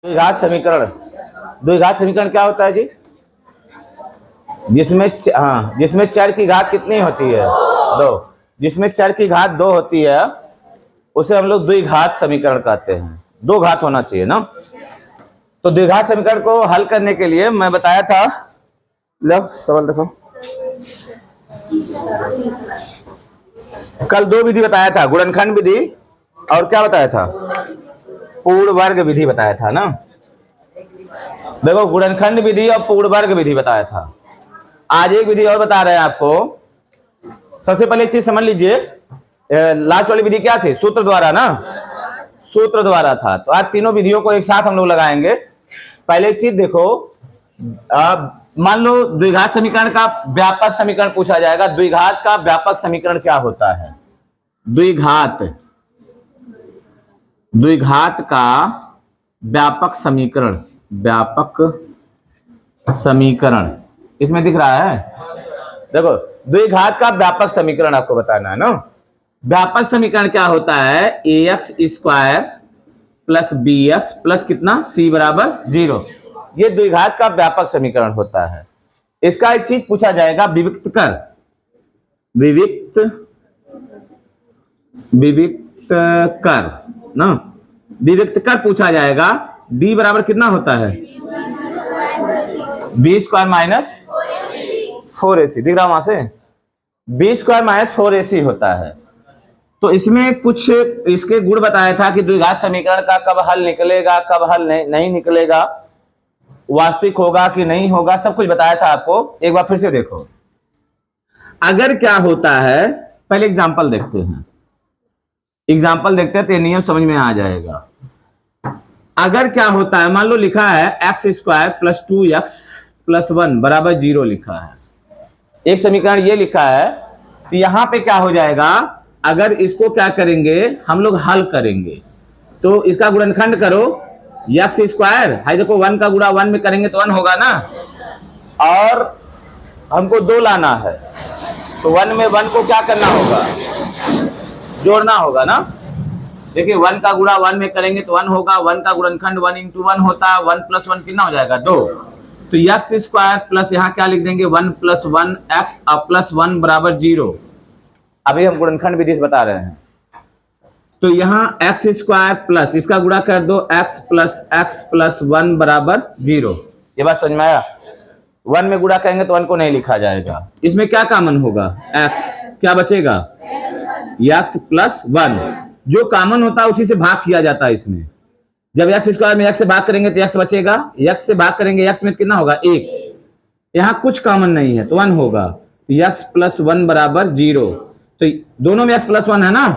द्विघात समीकरण। द्विघात समीकरण क्या होता है जी? जिसमें चर की घात कितनी होती है? 2। जिसमें चर की घात 2 होती है उसे हम लोग द्विघात समीकरण कहते हैं। 2 घात होना चाहिए ना। तो द्विघात समीकरण को हल करने के लिए मैं बताया था, लो सवाल देखो, कल 2 विधि बताया था, गुणनखंड विधि और क्या बताया था? पूर्ण वर्ग विधि बताया था ना। देखो, गुणनखंड विधि और पूर्ण वर्ग विधि बताया था। आज एक विधि और बता रहे हैं आपको। सबसे पहले एक चीज समझ लीजिए, लास्ट वाली विधि क्या थी? सूत्र द्वारा ना, सूत्र द्वारा था। तो आज तीनों विधियों को एक साथ हम लोग लगाएंगे। पहले एक चीज देखो, मान लो द्विघात समीकरण का व्यापक समीकरण पूछा जाएगा। द्विघात का व्यापक समीकरण क्या होता है? द्विघात का व्यापक समीकरण, व्यापक समीकरण इसमें दिख रहा है। देखो, द्विघात का व्यापक समीकरण आपको बताना है ना। व्यापक समीकरण क्या होता है? ax square plus bx plus कितना? c बराबर 0। ये द्विघात का व्यापक समीकरण होता है। इसका एक चीज पूछा जाएगा, विविक्त कर। विविक्त कर ना, विविक्त कर पूछा जाएगा। d बराबर कितना होता है? b square minus 4ac। दिख रहा वहां से? b स्क्वायर माइनस 4ac होता है। तो इसमें कुछ इसके गुण बताया था कि द्विघात समीकरण का कब हल निकलेगा, कब हल नहीं निकलेगा, वास्तविक होगा कि नहीं होगा, सब कुछ बताया था आपको। एक बार फिर से देखो। अगर क्या होता है, पहले एग्जांपल देखते हैं। एग्जांपल देखते हैं तो नियम समझ में आ जाएगा। अगर क्या होता है, मान लो लिखा है x square plus 2x plus 1 बराबर 0 लिखा है। एक समीकरण ये लिखा है, तो यहां पे क्या हो जाएगा? अगर इसको क्या करेंगे हम लोग, हल करेंगे। तो इसका गुणनखंड करो, एक्स स्क्वायर, हाई देखो 1 का गुणा 1 में करेंगे तो 1 होगा ना, और हमको 2 लाना है। तो 1 में 1 को क्या करना होगा? जोड़ना होगा ना। देखिए 1 का गुणा 1 में करेंगे तो 1 होगा। 1 का गुणनखंड 1 इंटू 1 होता है। 1 प्लस 1 कितना हो जाएगा? 2। तो एक्स स्क्वायर प्लस यहाँ क्या लिख देंगे? 1 प्लस 1 एक्स प्लस 1 बराबर 0। अभी हम गुणनखंड विधि से बता रहे हैं। तो यहाँ एक्स स्क्वायर प्लस इसका गुणा कर दो, एक्स प्लस 1 बराबर 0। ये बात समझ में आया? 1 में गुणा करेंगे तो 1 को नहीं लिखा जाएगा। इसमें क्या कॉमन होगा? एक्स। क्या बचेगा? X plus 1। जो कॉमन होता है उसी से भाग किया जाता है। इसमें जब एक्स स्क्वायर में एक्स से भाग करेंगे तो एक्स बचेगा, एक्स से भाग करेंगे एक्स में कितना होगा? 1। यहाँ कुछ कॉमन नहीं है तो 1 होगा। एक्स प्लस 1 बराबर 0। तो दोनों में एक्स प्लस 1 है ना,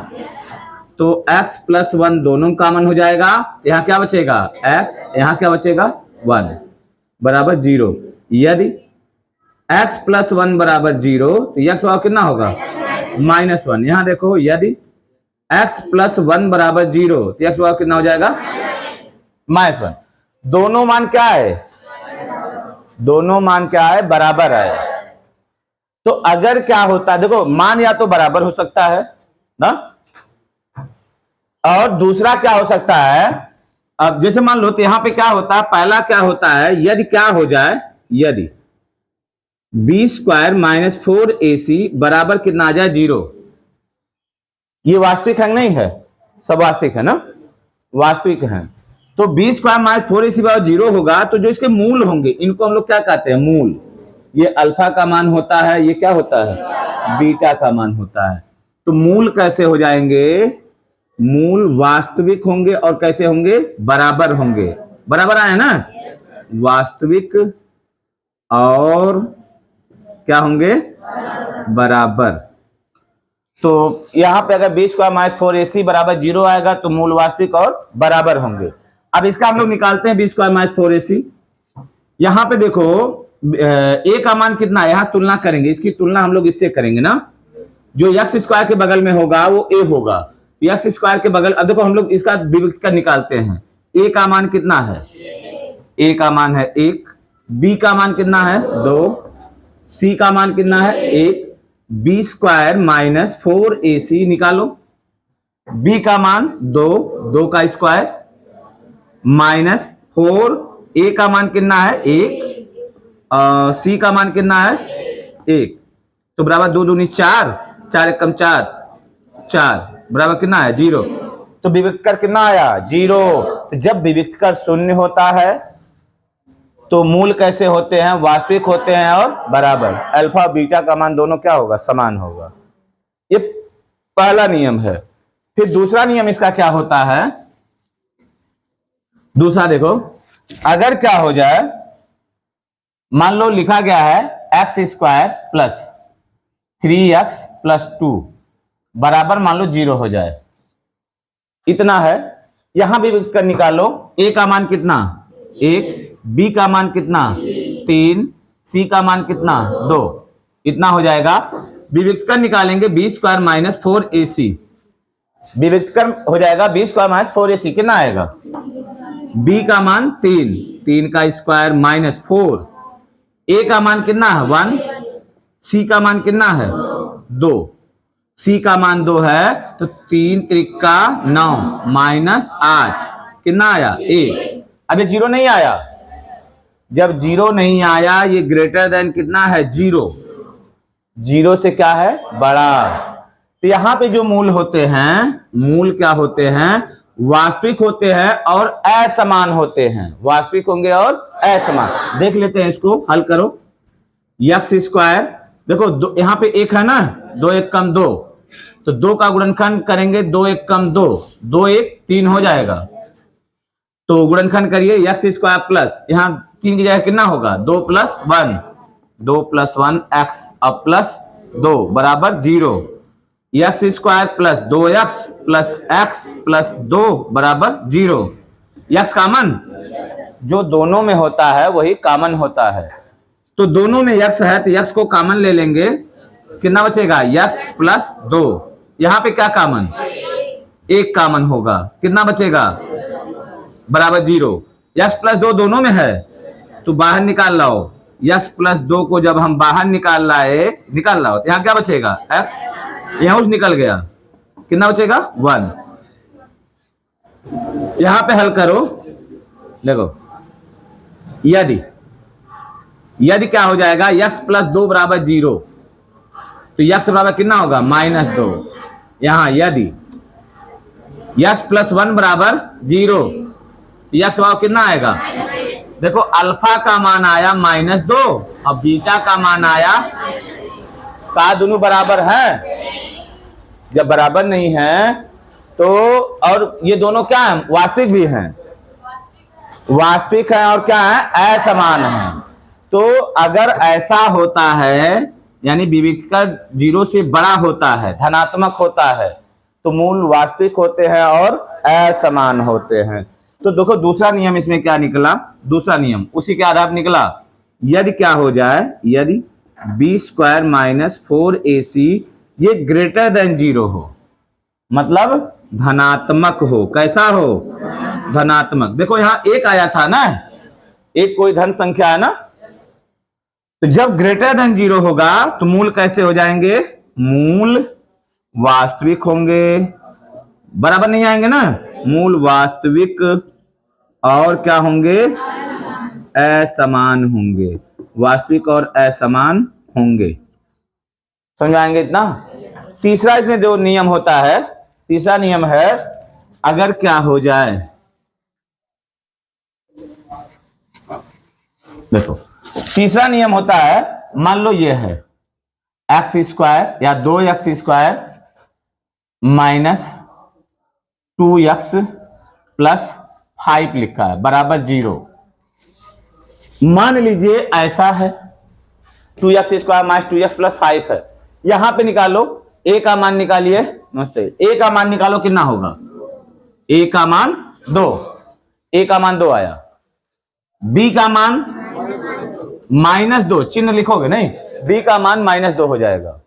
तो एक्स प्लस 1 दोनों कॉमन हो जाएगा। यहाँ क्या बचेगा? एक्स। यहाँ क्या बचेगा? 1 बराबर 0। यदि एक्स प्लस 1 बराबर 0 तो एक्स बराबर कितना होगा? -1। यहाँ देखो, यदि x प्लस 1 बराबर 0 तो x बराबर कितना हो जाएगा? -1। दोनों मान क्या है? दोनों मान क्या है? बराबर है। तो अगर क्या होता है, देखो मान या तो बराबर हो सकता है ना, और दूसरा क्या हो सकता है, अब जैसे मान लो तो यहां पे क्या होता है, पहला क्या होता है, यदि क्या हो जाए, यदि b स्क्वायर माइनस 4ac बराबर कितना आ जाए? 0। ये वास्तविक है नहीं है? सब वास्तविक है ना, वास्तविक है। तो b स्क्वायर माइनस 4ac बराबर 0 होगा। तो जो इसके मूल होंगे इनको हम लोग क्या कहते हैं? मूल। ये अल्फा का मान होता है, ये क्या होता है? बीटा का मान होता है। तो मूल कैसे हो जाएंगे? मूल वास्तविक होंगे और कैसे होंगे? बराबर होंगे। बराबर आए ना, वास्तविक और क्या होंगे? बराबर। तो यहां पे अगर b स्क्वायर माइनस 4ac बराबर 0 आएगा तो मूल वास्तविक और बराबर होंगे। अब इसका हम लोग निकालते हैं b स्क्वायर माइनस 4ac। यहां पे देखो a का मान कितना है, यहां तुलना करेंगे, इसकी तुलना हम लोग इससे करेंगे ना। जो एक्स स्क्वायर के बगल में होगा वो a होगा। एक्स स्क्वायर के बगल, अब देखो हम लोग इसका विविक्त कर निकालते हैं। a का मान कितना है? a का मान है 1, b का मान कितना है? 2, c का मान कितना है? 1। b स्क्वायर माइनस 4ac निकालो। b का मान 2, 2 का स्क्वायर माइनस 4, ए का मान कितना है 1, सी का मान कितना है 1, तो बराबर 2 दूनी 4, 4 एकम 4, 4 बराबर कितना है 0। तो विविक्त कर कितना आया 0। तो जब विविक्त कर शून्य होता है तो मूल कैसे होते हैं, वास्तविक होते हैं और बराबर। अल्फा बीटा का मान दोनों क्या होगा, समान होगा। ये पहला नियम है। फिर दूसरा नियम इसका क्या होता है, दूसरा देखो, अगर क्या हो जाए, मान लो लिखा गया है x² + 3x + 2 बराबर मान लो 0 हो जाए, इतना है। यहां भी विविक्त कर निकालो, a का मान कितना 1, b का मान कितना 3, c का मान कितना 2, इतना हो जाएगा। विविक्त कर निकालेंगे b² - 4ac, विविक्त कर हो जाएगा b² - 4ac, कितना आएगा, b का मान 3, 3 का स्क्वायर -4, a का मान कितना है 1, c का मान कितना है 2, c का मान 2 है, तो 3 त्रिका 9 -8 कितना आया 1। अभी 0 नहीं आया, जब 0 नहीं आया ये ग्रेटर देन कितना है 0, 0 से क्या है बड़ा। तो यहां पे जो मूल होते हैं, मूल क्या होते हैं, वास्तविक होते हैं और असमान होते हैं, वास्तविक होंगे और असमान। देख लेते हैं इसको, हल करो। x², देखो यहां पे 1 है ना, 2 1 कम 2, तो 2 का गुणनखंड करेंगे, 2 1 कम 2, 2 1 3 हो जाएगा, तो गुणनखंड करिए x² प्लस, यहां 3 की जगह कितना होगा 2 + 1, 2 + 1 x अब +2 बराबर 0, x² + 2x + x + 2 बराबर 0। x कॉमन, जो दोनों में होता है वही कॉमन होता है, तो दोनों में x है तो x को कॉमन ले लेंगे, कितना बचेगा x + 2, यहां पे क्या कॉमन 1 कॉमन होगा, कितना बचेगा बराबर 0। x + 2 दोनों में है तो बाहर निकाल लाओ, x + 2 को जब हम बाहर निकाल लाओ तो यहां क्या बचेगा x, यहां उस निकल गया, कितना बचेगा 1। यहां पे हल करो, देखो यदि क्या हो जाएगा x + 2 बराबर 0, तो x बराबर कितना होगा -2। यहां यदि x + 1 बराबर 0, x बराबर कितना आएगा, देखो अल्फा का मान आया -2 और बीटा का मान आया, का दोनों बराबर है, जब बराबर नहीं है तो, और ये दोनों क्या है वास्तविक भी हैं, वास्तविक है और क्या है असमान है। तो अगर ऐसा होता है यानी विविक्त का 0 से बड़ा होता है, धनात्मक होता है, तो मूल वास्तविक होते हैं और असमान होते हैं। तो देखो दूसरा नियम इसमें क्या निकला, दूसरा नियम उसी के आधार पर निकला, यदि क्या हो जाए, यदि b² - 4ac ये ग्रेटर देन 0 हो, मतलब धनात्मक हो, कैसा हो धनात्मक। देखो यहां 1 आया था ना, एक कोई धन संख्या है ना, तो जब ग्रेटर देन 0 होगा तो मूल कैसे हो जाएंगे, मूल वास्तविक होंगे, बराबर नहीं आएंगे ना, मूल वास्तविक और क्या होंगे असमान होंगे, वास्तविक और असमान होंगे, समझाएंगे इतना। तीसरा इसमें जो नियम होता है, तीसरा नियम है, अगर क्या हो जाए, देखो तीसरा नियम होता है, मान लो ये है x² या 2x² - 2x + 5 लिखा है बराबर 0। मान लीजिए ऐसा है 2x² - 2x + 5 है, यहां पे निकालो a का मान निकालिए, नमस्ते, a का मान निकालो, कितना होगा a का मान 2, a का मान 2 आया, b का मान -2, चिन्ह लिखोगे नहीं, b का मान -2 हो जाएगा,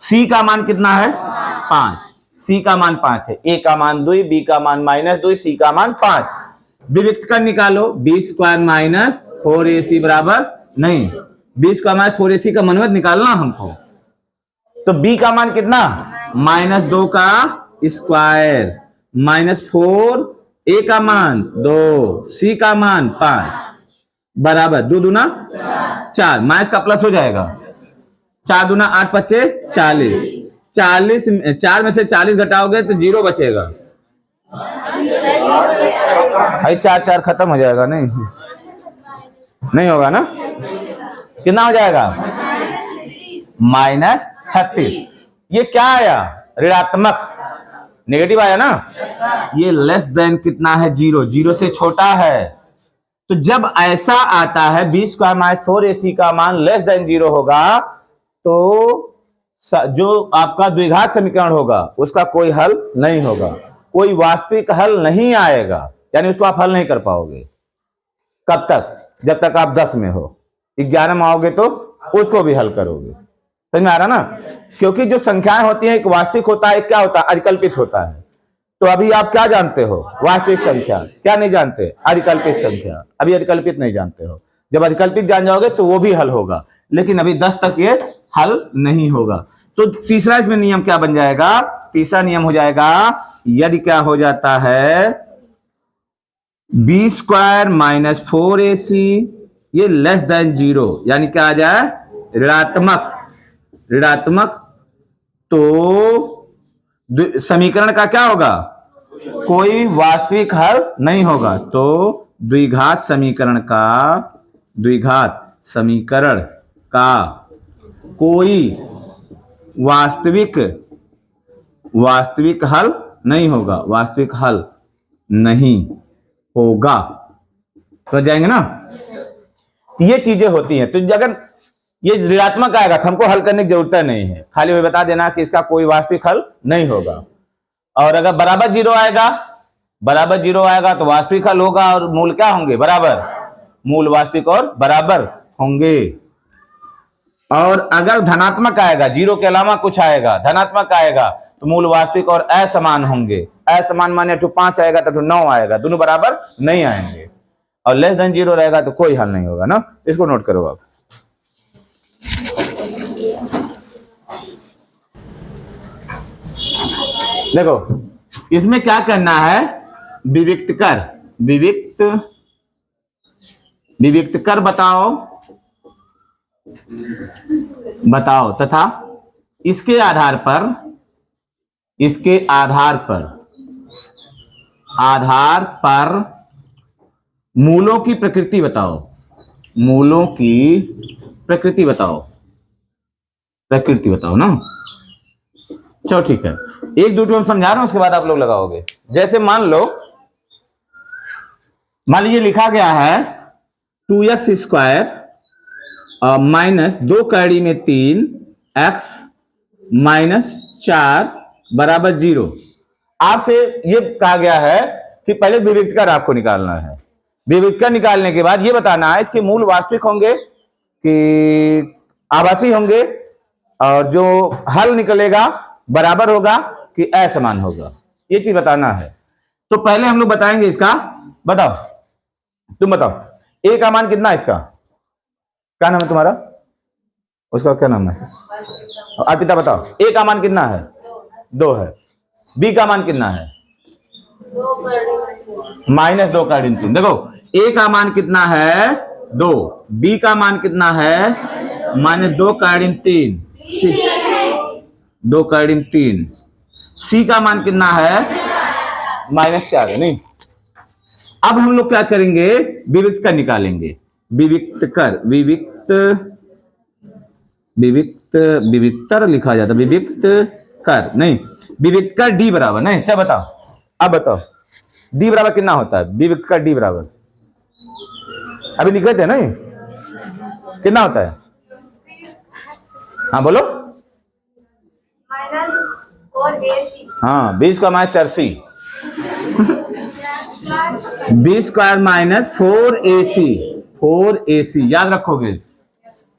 c का मान कितना है 5, c का मान 5 है, a का मान 2, b का मान -2, c का मान 5। विविक्त कर निकालो, b² - 4ac बराबर नहीं, b² - 4ac का मनवत निकालना हमको, तो b का मान कितना -2 का स्क्वायर -4 ए का मान 2, सी का मान 5 बराबर 2 दूना 4, माइनस का प्लस हो जाएगा, 4 दूना 8 पच्चे 40, 40 4 में से 40 घटाओगे तो 0 बचेगा। भाई 4 4 खत्म हो जाएगा, नहीं होगा ना, कितना हो जाएगा -36। ये क्या आया, ऋणात्मक, नेगेटिव आया ना। ये लेस देन कितना है 0, 0 से छोटा है। तो जब ऐसा आता है b² - 4ac का मान लेस देन 0 होगा, तो जो आपका द्विघात समीकरण होगा उसका कोई हल नहीं होगा, कोई वास्तविक हल नहीं आएगा, यानी उसको आप हल नहीं कर पाओगे। कब तक, जब तक आप 10 में हो, 11 में आओगे तो उसको भी हल करोगे। समझ में आ रहा ना, क्योंकि जो संख्याएं होती हैं एक वास्तविक होता है, एक क्या होता है, अधिकल्पित होता है। तो अभी आप क्या जानते हो, वास्तविक संख्या, क्या नहीं जानते, अधिकल्पित संख्या, अभी अधिकल्पित नहीं जानते हो। जब अधिकल्पित जान जाओगे तो वो भी हल होगा, लेकिन अभी 10 तक ये हल नहीं होगा। तो तीसरा इसमें नियम क्या बन जाएगा, तीसरा नियम हो जाएगा, यदि क्या हो जाता है b² - 4ac ये लेस देन 0, यानी क्या आ जाए, ऋणात्मक, तो समीकरण का क्या होगा, कोई वास्तविक हल नहीं होगा। तो द्विघात समीकरण का कोई वास्तविक हल नहीं होगा, वास्तविक हल नहीं होगा। समझ जाएंगे ना, ये चीजें होती हैं। तो अगर ये ऋणात्मक आएगा तो हमको हल करने की जरूरत नहीं है, खाली वो बता देना कि इसका कोई वास्तविक हल नहीं होगा। और अगर बराबर 0 आएगा तो वास्तविक हल होगा, और मूल क्या होंगे, बराबर, मूल वास्तविक और बराबर होंगे। और अगर धनात्मक आएगा, 0 के अलावा कुछ आएगा, धनात्मक आएगा, तो मूल वास्तविक और असमान होंगे। असमान माने 5 आएगा तो 9 आएगा, दोनों बराबर नहीं आएंगे। और लेस देन 0 रहेगा तो कोई हल नहीं होगा ना, इसको नोट करो आप। देखो इसमें क्या करना है, विविक्त कर बताओ तथा इसके आधार पर मूलों की प्रकृति बताओ, ना। चलो ठीक है, एक दो हम समझा रहा हूं, उसके बाद आप लोग लगाओगे। जैसे मान लीजिए लिखा गया है 2x² माइनस 2 कड़ी में 3 x -4 बराबर 0। आपसे ये कहा गया है कि पहले विविक्त कर आपको निकालना है। विविक्त कर निकालने के बाद ये बताना है इसके मूल वास्तविक होंगे कि आभासी होंगे, और जो हल निकलेगा बराबर होगा कि असमान होगा, ये चीज बताना है। तो पहले हम लोग बताएंगे इसका, बताओ, तुम बताओ a का मान कितना है, इसका क्या नाम है तुम्हारा, उसका क्या नाम है, अर्पिता बताओ a का मान कितना है, 2 है। b का मान कितना है, -2 का ऋण 3। देखो a का मान कितना है 2, b का मान कितना है -2 का ऋण 3, 2 का ऋण 3, c का मान कितना है -4 है, नहीं। अब हम लोग क्या करेंगे, विविक्त कर निकालेंगे। विविक्तर लिखा जाता, विविक्त कर नहीं, विविक्त कर d बराबर नहीं। क्या बताओ, अब बताओ d बराबर कितना होता है, विविक्त कर d बराबर अभी लिखे थे नहीं, कितना होता है, हाँ बोलो, हाँ 20 का -4c, b² - 4ac याद रखोगे।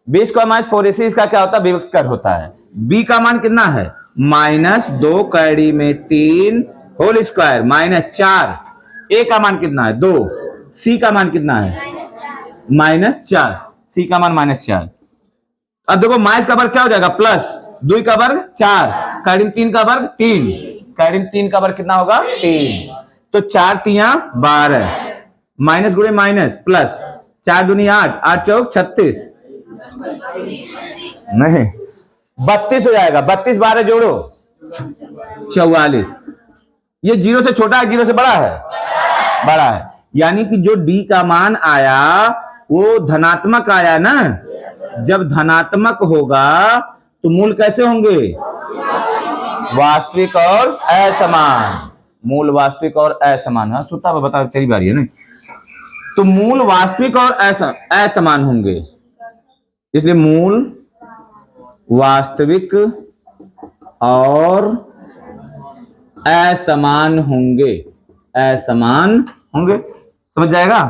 b² - 4ac इसका क्या होता है, विविक्त कर होता है। b का मान कितना है, -2 कड़ी में 3 होल स्क्वायर -4, a का मान कितना है 2, c का मान कितना है -4, c का मान -4। अब देखो माइनस का वर्ग क्या हो जाएगा, प्लस 2 का वर्ग 4, कड़ी 3 का वर्ग 3, कड़ी 3 का वर्ग कितना होगा 3, तो 4 तिया 12, माइनस गुणे माइनस प्लस, 4 दूनी 8, 8 चौक 36, नहीं 32 हो जाएगा। 32 12 जोड़ो 44। ये 0 से छोटा है 0 से बड़ा है? बड़ा है। यानी कि जो डी का मान आया वो धनात्मक आया ना। जब धनात्मक होगा तो मूल कैसे होंगे? वास्तविक और असमान। मूल वास्तविक और असमान। हाँ सुता बता, तेरी बारी है ना। तो मूल वास्तविक और असमान होंगे, इसलिए मूल वास्तविक और असमान होंगे। असमान होंगे, समझ जाएगा।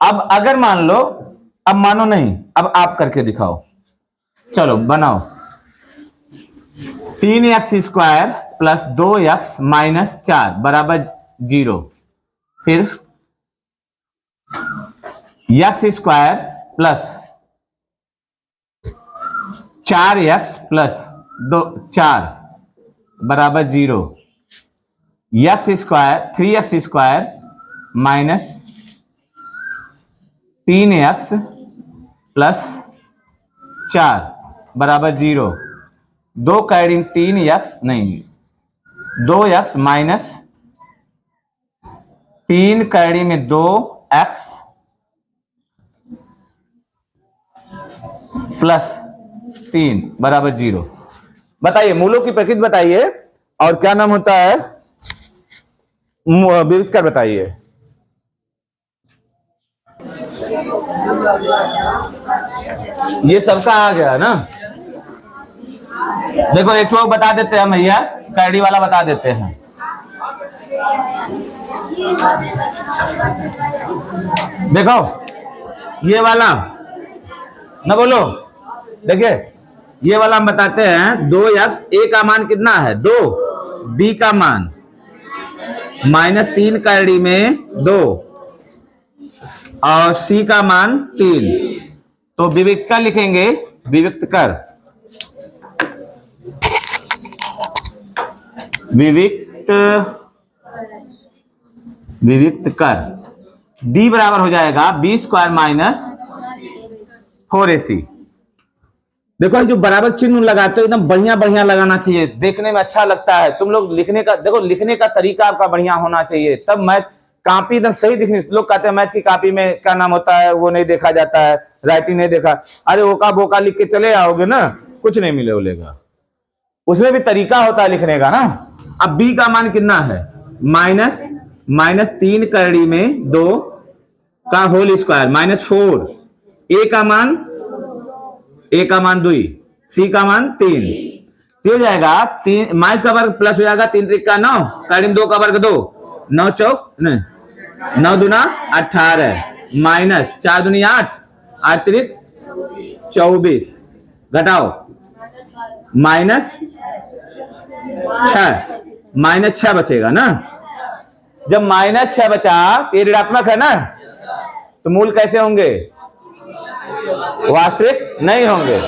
अब अगर मान लो, अब मानो नहीं, अब आप करके दिखाओ। चलो बनाओ। 3x² प्लस 2x माइनस 4 बराबर 0। फिर x² प्लस 4x प्लस 4 बराबर 0। x² माइनस 3x प्लस 4 बराबर 0। 2 कैरी 3x नहीं, 2x माइनस 3 कैरी में 2x प्लस 3 बराबर 0। बताइए मूलों की प्रकृति बताइए और क्या नाम होता है विविध कर बताइए। ये सबका आ गया ना। देखो एक तो बता देते हैं भैया, कैडी वाला बता देते हैं। देखो ये वाला ना बोलो, देखिए ये वाला हम बताते हैं। 2x, a का मान कितना है 2, b का मान माइनस 3 कैडी में 2 और c का मान 3। तो विविक्त कर लिखेंगे, विविक्त कर, विविक्त कर। d बराबर हो जाएगा b² माइनस 4ac। देखो जो बराबर चिन्ह लगाते हो एकदम बढ़िया बढ़िया लगाना चाहिए, देखने में अच्छा लगता है। तुम लोग लिखने का देखो, लिखने का तरीका आपका बढ़िया होना चाहिए, तब मैथ कॉपी एकदम सही दिखनी। लोग कहते हैं मैथ की कॉपी में क्या नाम होता है वो नहीं देखा जाता है, राइटिंग नहीं देखा। अरे ओका बोका लिख के चले आओगे ना, कुछ नहीं मिलेगा। उसमें भी तरीका होता है लिखने का ना। अब b का मान कितना है माइनस 3 कैडी में 2 का होल स्क्वायर माइनस 4। a का मान 2, c का मान 3। हो जाएगा 3 माइनस का वर्ग प्लस हो जाएगा 3 त्रिक का 9, कैडी 2 का वर्ग 2, 9 चौक नहीं 9 दूना 18 माइनस 4 दूनी 8, 8 त्रिक 24 घटाओ माइनस 6 बचेगा ना। जब माइनस 6 बचा ये ऋणात्मक है ना, तो मूल कैसे होंगे? वास्तविक नहीं होंगे।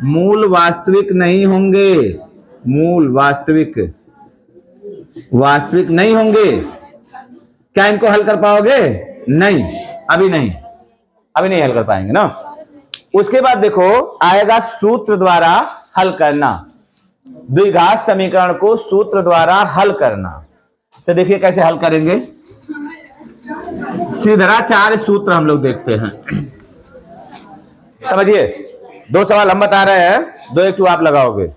मूल वास्तविक नहीं होंगे, मूल वास्तविक नहीं होंगे। क्या इनको हल कर पाओगे? नहीं, अभी नहीं हल कर पाएंगे ना। उसके बाद देखो आएगा सूत्र द्वारा हल करना, द्विघात समीकरण को सूत्र द्वारा हल करना। तो देखिए कैसे हल करेंगे। सिद्धाचार्य सूत्र हम लोग देखते हैं, समझिए। 2 सवाल हम बता रहे हैं, 2 एक 2 आप लगाओगे।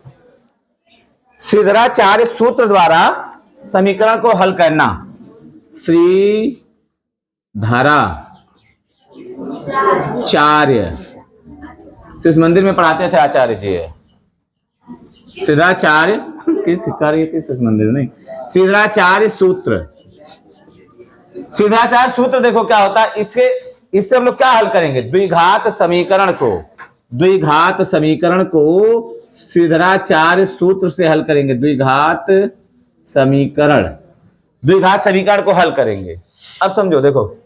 सिद्धाचार्य सूत्र द्वारा समीकरण को हल करना। श्रीधराचार्य शिव मंदिर में पढ़ाते थे आचार्य जी। सिद्धाचार्य किस कार्य किस मंदिर नहीं, सिद्धाचार्य सूत्र। सिद्धाचार्य सूत्र देखो क्या होता है। इससे हम लोग क्या हल करेंगे? द्विघात समीकरण को सिद्धाचार्य सूत्र से हल करेंगे। द्विघात समीकरण को हल करेंगे। अब समझो देखो,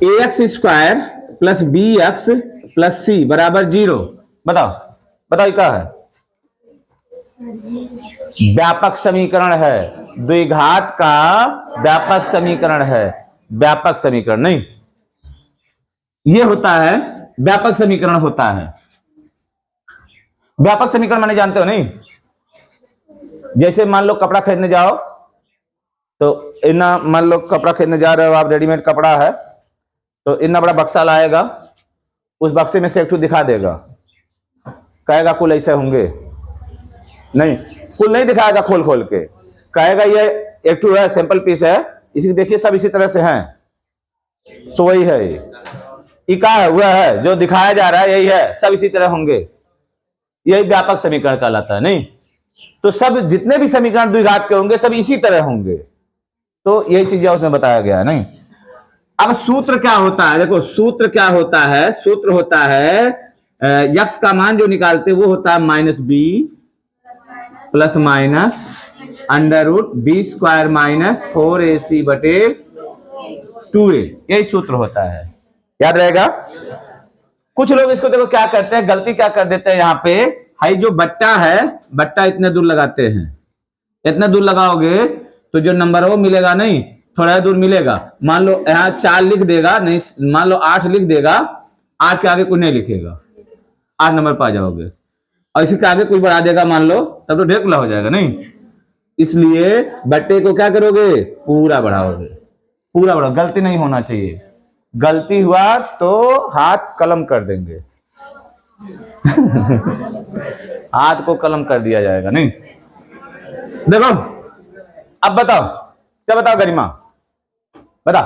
ax² plus bx plus c बराबर 0। बताओ क्या है? व्यापक समीकरण है। द्विघात का व्यापक समीकरण है, व्यापक समीकरण नहीं, ये होता है व्यापक समीकरण होता है। व्यापक समीकरण माने जानते हो नहीं? जैसे मान लो कपड़ा खरीदने जाओ तो इतना, मान लो कपड़ा खरीदने जा रहे हो आप, रेडीमेड कपड़ा है, तो इतना बड़ा बक्सा लाएगा, उस बक्से में से एक ठो दिखा देगा, कहेगा कुल ऐसे होंगे, नहीं कुल नहीं दिखाएगा, खोल खोल के कहेगा ये एक ठो है, सैंपल पीस है, इसी देखिए सब इसी तरह से हैं, तो वही है ये का है, वह है जो दिखाया जा रहा है, यही है, सब इसी तरह होंगे, यही व्यापक समीकरण कहलाता है। नहीं तो सब जितने भी समीकरण द्विघात के होंगे सब इसी तरह होंगे, तो यही चीजें उसमें बताया गया है। नहीं अब सूत्र क्या होता है, देखो सूत्र क्या होता है, सूत्र होता है यक्स का मान जो निकालते वो होता है minus B plus minus under root B square minus 4ac बटे 2a, यही सूत्र होता है, याद रहेगा। कुछ लोग इसको देखो क्या करते हैं, गलती क्या कर देते हैं, यहाँ पे हाई जो बट्टा है, बट्टा इतने दूर लगाते हैं, इतने दूर लगाओगे तो जो नंबर है वो मिलेगा नहीं, थोड़ा दूर मिलेगा। मान लो यहाँ 4 लिख देगा, नहीं मान लो 8 लिख देगा, 8 के आगे कुछ नहीं लिखेगा, 8 नंबर पा जाओगे, और इसी के आगे कुछ बढ़ा देगा मान लो, तब तो ढेर खुला हो जाएगा। नहीं इसलिए बट्टे को क्या करोगे, पूरा बढ़ाओगे, पूरा बढ़ाओ, गलती नहीं होना चाहिए, गलती हुआ तो हाथ कलम कर देंगे हाथ को कलम कर दिया जाएगा। नहीं देखो अब बताओ, क्या बताओ गरिमा, बता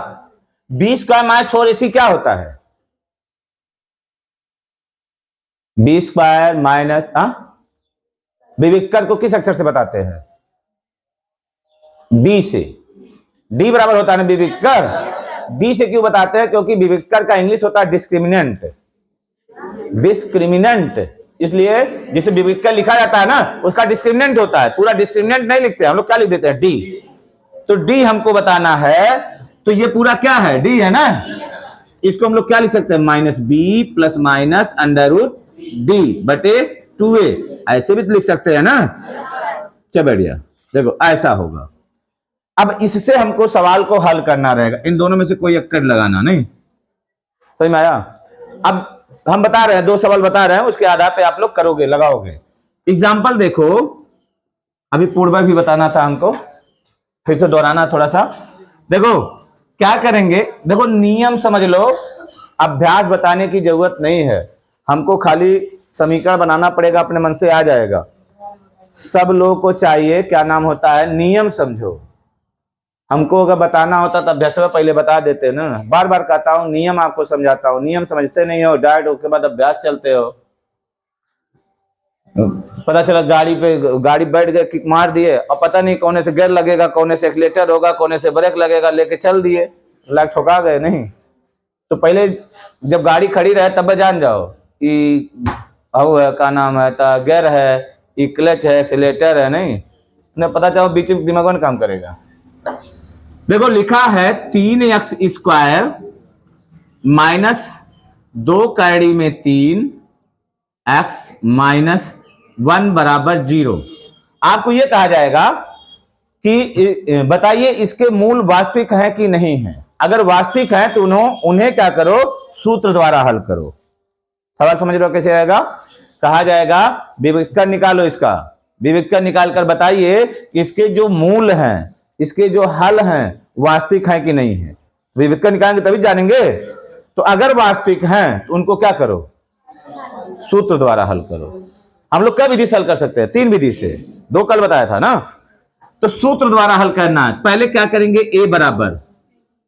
बी स्क्वायर माइनस 4ac क्या होता है, बी स्क्वायर माइनस विविक्कर को किस अक्षर से बताते हैं, बी से, डी बराबर होता है ना विविक्कर, बी से क्यों बताते हैं, क्योंकि विविक्तर का इंग्लिश होता है डिस्क्रिमिनेंट, डिस्क्रिमिनेंट, इसलिए जिसे विविक्तर लिखा जाता है ना उसका डिस्क्रिमिनेंट होता है, पूरा डिस्क्रिमिनेंट नहीं लिखते हम लोग, क्या लिख देते हैं डी, तो डी हमको बताना है, तो ये पूरा क्या है, डी है ना, इसको हम लोग क्या लिख सकते हैं, minus B plus minus under root D बटे 2a, ऐसे भी तो लिख सकते हैं ना। चल बढ़िया, देखो ऐसा होगा। अब इससे हमको सवाल को हल करना रहेगा, इन दोनों में से कोई एक कर लगाना, नहीं समझ में आया। अब हम बता रहे हैं, 2 सवाल बता रहे हैं, उसके आधार पे आप लोग करोगे, लगाओगे। एग्जाम्पल देखो, अभी पूर्व भी बताना था हमको, फिर से दोहराना थोड़ा सा। देखो क्या करेंगे, देखो नियम समझ लो, अभ्यास बताने की जरूरत नहीं है, हमको खाली समीकरण बनाना पड़ेगा, अपने मन से आ जाएगा। सब लोगों को चाहिए क्या नाम होता है, नियम समझो। हमको अगर बताना होता तो अभ्यास में पहले बता देते ना, बार बार कहता हूं नियम आपको समझाता हूं, नियम समझते नहीं हो, डायरेक्ट उसके बाद अभ्यास चलते हो। पता चला गाड़ी पे, गाड़ी बैठ गए, किक मार दिए, और पता नहीं कोने से गियर लगेगा, कोने से एक्सीलरेटर होगा, कोने से ब्रेक लगेगा, लेके चल दिए, लाइक ठोका गए। नहीं तो पहले जब गाड़ी खड़ी रहे तब जान जाओ कि है क्या नाम है, गियर है, क्लच है, एक्सीलरेटर है, नहीं पता चलो बीच में दिमाग में काम करेगा। देखो लिखा है 3x स्क्वायर माइनस 2 कैडी में 3x माइनस 1 बराबर 0। आपको यह कहा जाएगा कि बताइए इसके मूल वास्तविक है कि नहीं है। अगर वास्तविक है तो उन्हें क्या करो, सूत्र द्वारा हल करो। सवाल समझ लो कैसे आएगा, कहा जाएगा विविक्तर निकालो, इसका विविक्तर निकालकर बताइए कि इसके जो मूल हैं, इसके जो हल हैं वास्तविक हैं कि नहीं है। विविक्तर निकालेंगे तभी जानेंगे। तो अगर वास्तविक हैं तो उनको क्या करो, सूत्र द्वारा हल करो। हम लोग क्या विधि से हल कर सकते हैं, 3 विधि से, 2 कल बताया था ना। तो सूत्र द्वारा हल करना है। पहले क्या करेंगे, a बराबर,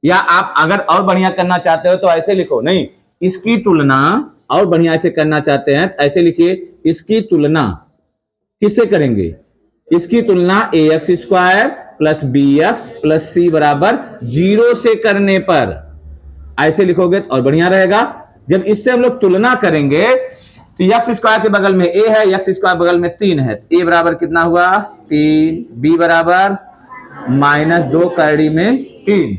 या आप अगर और बढ़िया करना चाहते हो तो ऐसे लिखो, नहीं इसकी तुलना और बढ़िया ऐसे करना चाहते हैं ऐसे लिखिए, इसकी तुलना किससे करेंगे, इसकी तुलना ax square plus bx plus c बराबर 0 से करने पर ऐसे लिखोगे और बढ़िया रहेगा। जब इससे हम लोग तुलना करेंगे तो x स्क्वायर के बगल में a है, x स्क्वायर बगल में 3 है, a बराबर कितना हुआ 3, b बराबर माइनस 2 कैडी में 3,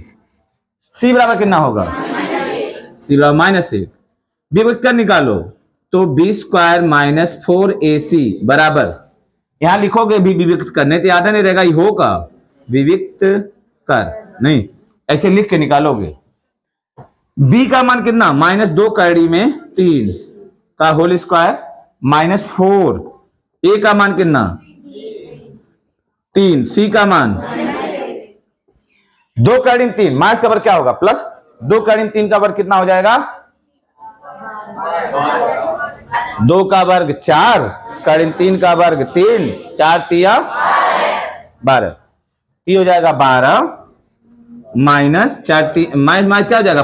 c बराबर कितना होगा, c बराबर माइनस 1। विविक्तर निकालो तो b स्क्वायर माइनस 4ac बराबर, यहां लिखोगे भी विविक्त करने तो याद नहीं रहेगा, ये होगा विविक्त कर, नहीं ऐसे लिख के निकालोगे। b का मान कितना, -2 कड़ी में 3 का होल स्क्वायर -4। a का मान कितना 3, c का मान 2 कड़ी में 3, माइनस का वर्ग क्या होगा प्लस, 2 कड़ी में 3 का वर्ग कितना हो जाएगा, 2 का वर्ग 4, कड़ी में 3 का वर्ग 3, 4 तिया 12, ये हो जाएगा 12 माइनस 4 माइनस क्या हो जाएगा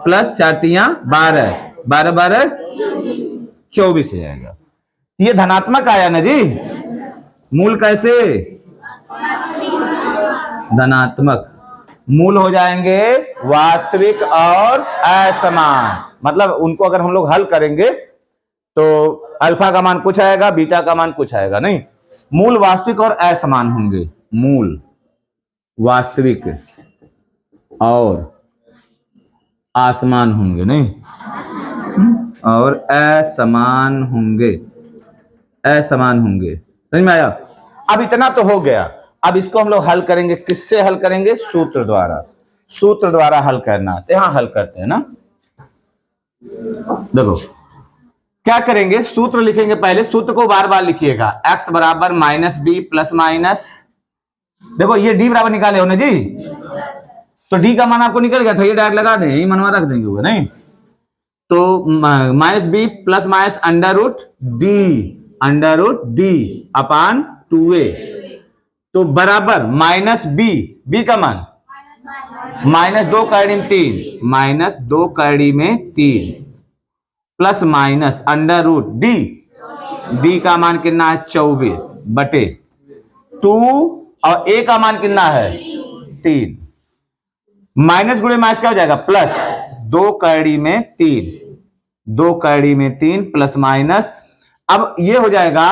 प्लस 4 तिया 12, 12 12 24 हो जाएगा। ये धनात्मक आया ना जी, मूल कैसे धनात्मक, मूल हो जाएंगे वास्तविक और असमान, मतलब उनको अगर हम लोग हल करेंगे तो अल्फा का मान कुछ आएगा, बीटा का मान कुछ आएगा, नहीं मूल वास्तविक और असमान होंगे, मूल वास्तविक और आसमान होंगे, नहीं और असमान होंगे, असमान होंगे। समझ में आया? अब इतना तो हो गया, अब इसको हम लोग हल करेंगे, किससे हल करेंगे, सूत्र द्वारा, सूत्र द्वारा हल करना। तो यहां हल करते हैं ना, देखो क्या करेंगे, सूत्र लिखेंगे, पहले सूत्र को बार बार लिखिएगा, x बराबर -b प्लस माइनस, देखो ये d बराबर निकाले हो ना जी, तो d का मान आपको निकल गया था, ये डायरेक्ट लगा दें, यही मनवा रख देंगे, नहीं तो -b plus minus under root d upon 2a, तो बराबर -b का मान -2 कड़ी में 3, -2 कड़ी में 3 plus minus under root d का मान कितना है 24 बटे 2, और a का मान कितना है 3, माइनस गुणे माइनस क्या हो जाएगा प्लस, 2 कड़ी में 3, 2 कड़ी में 3 प्लस माइनस, अब ये हो जाएगा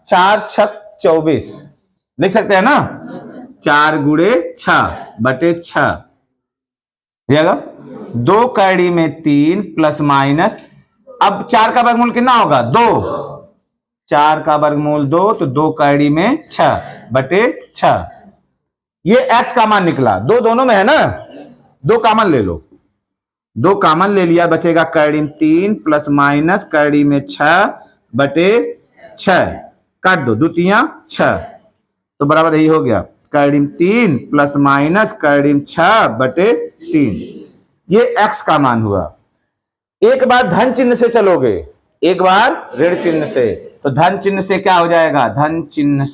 4 छक 24, लिख सकते हैं ना, 4 गुणे 6 बटे 6, 2 कड़ी में 3 प्लस माइनस, अब 4 का वर्गमूल कितना होगा 2, 4 का वर्गमूल 2, तो 2 कड़ी में 6 बटे 6, ये x का मान निकला, 2 दोनों में है ना, 2 कॉमन ले लो, 2 कॉमन ले लिया, बचेगा कड़ी में 3 प्लस माइनस कड़ी में 6 बटे 6, काट दो, 2 तिया 6, तो बराबर यही हो गया, कड़ी में 3 प्लस माइनस कड़ी में 6 बटे 3, ये x का मान हुआ। एक बार धन चिन्ह से चलोगे, एक बार ऋण चिन्ह से, तो धन चिन्ह से क्या हो जाएगा, धन चिन्ह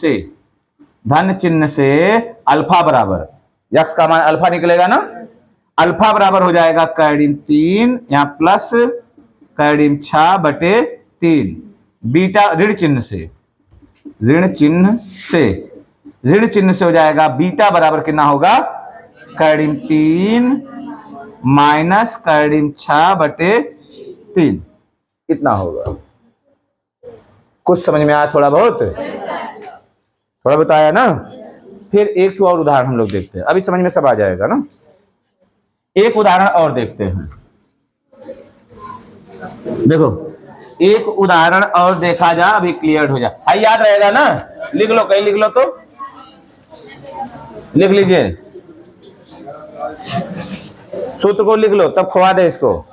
से अल्फा बराबर, x का मान अल्फा निकलेगा ना, अल्फा बराबर हो जाएगा कड़ी में 3, यहाँ प्लस कड़ी में 6 बटे 3, बीटा ऋण चिन्ह से हो जाएगा बीटा बराबर कितना होगा, कड़ी में 3 माइनस कड़ी में 6 बटे 3, इतना होगा। कुछ समझ में आया, थोड़ा बहुत आया ना। फिर एक और उदाहरण हम लोग देखते हैं, अभी समझ में सब आ जाएगा ना। एक उदाहरण और देखते हैं, देखो एक उदाहरण और देखा जा, अभी क्लियर हो जाए, हाई याद रहेगा ना, लिख लो, कहीं लिख लो, तो लिख लीजिए, सूत्र को लिख लो, तब खुआ दे इसको।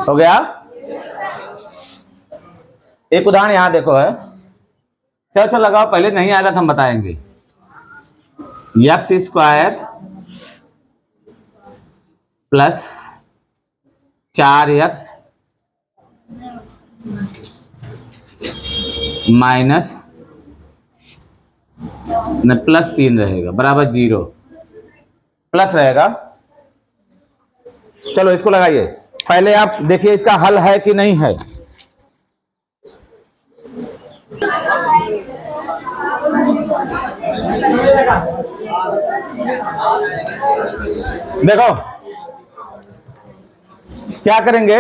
हो गया। एक उदाहरण यहां देखो है, चलो लगाओ, पहले नहीं आएगा तो हम बताएंगे। X square plus 4x minus न प्लस 3 रहेगा बराबर 0, प्लस रहेगा चलो इसको लगाइए, पहले आप देखिए इसका हल है कि नहीं है। देखो क्या करेंगे,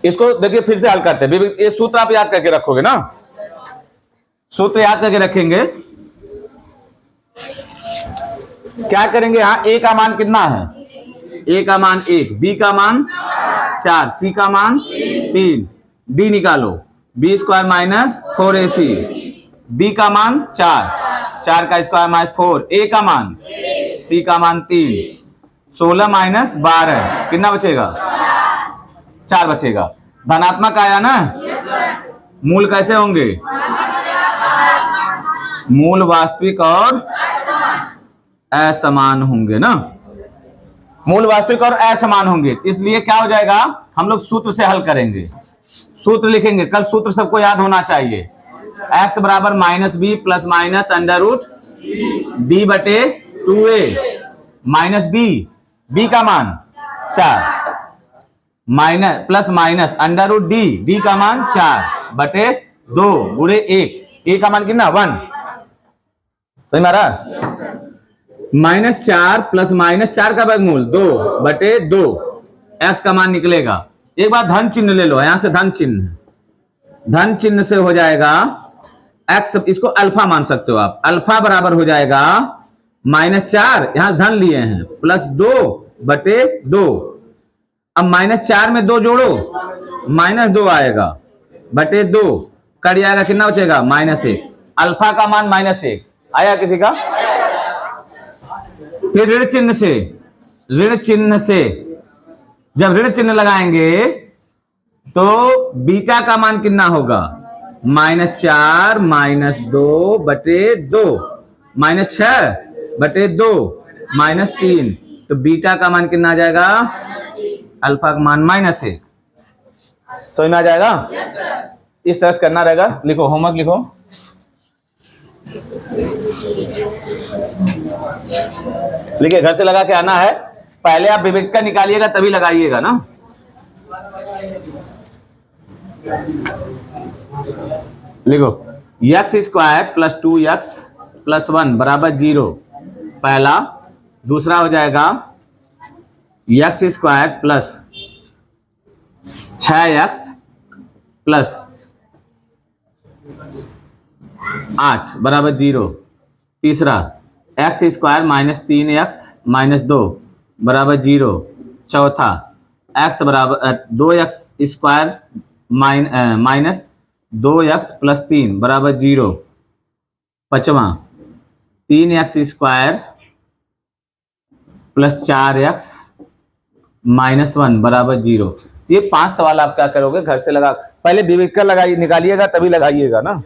इसको देखिए फिर से हल करते हैं। ये सूत्र आप याद करके रखोगे ना, सूत्र याद करके रखेंगे। क्या करेंगे, यहां ए का मान कितना है, ए का मान 1, बी का मान 4, सी का मान 3, डी निकालो, B square minus 4ac, B का मान 4, 4 का स्क्वायर माइनस 4, ए का मान, सी का मान 3, 16 माइनस 12 कितना बचेगा, 4 बचेगा। धनात्मक आया ना, मूल कैसे होंगे, मूल वास्तविक और असमान होंगे ना, मूल वास्तविक और असमान होंगे। इसलिए क्या हो जाएगा, हम लोग सूत्र से हल करेंगे, सूत्र लिखेंगे। कल सूत्र सबको याद होना चाहिए, x बराबर minus B plus minus under root D बटे 2a माइनस बी का मान 4 minus plus minus under root D का मान 4 बटे 2 गुणे 1, ए का मान कितना 1, सही मारा, -4 प्लस -4 का वर्गमूल 2 बटे 2, x का मान निकलेगा। एक बार धन चिन्ह ले लो, यहां से धन चिन्ह से हो जाएगा x, इसको अल्फा मान सकते हो आप, अल्फा बराबर हो जाएगा -4, यहां धन लिए हैं, प्लस 2 बटे 2। अब -4 में 2 जोड़ो, -2 आएगा बटे 2, कट जाएगा, कितना बचेगा -1, अल्फा का मान -1 आया किसी का। फिर ऋण चिन्ह से जब ऋण चिन्ह लगाएंगे तो बीटा का मान कितना होगा, -4 -2 बटे 2, -6 बटे 2 -3, तो बीटा का मान कितना आ जाएगा, अल्फा का मान -1, समझ में आ जाएगा। इस तरह से करना रहेगा। लिखो, होमवर्क लिखो, लिखिए, घर से लगा के आना है। पहले आप विवेक निकालिएगा तभी लगाइएगा ना। लिखो, x square plus 2x plus 1 बराबर 0, पहला। दूसरा हो जाएगा x square plus 6x plus 8 बराबर 0, तीसरा x square minus 3x minus 2 बराबर 0, चौथा x बराबर 2x square minus 2x plus 3 बराबर 0, पांचवा 3x square plus 4x minus 1 बराबर 0। ये 5 सवाल आप क्या करोगे, घर से लगा, पहले विवेक का लगाइए, निकालिएगा तभी लगाइएगा ना।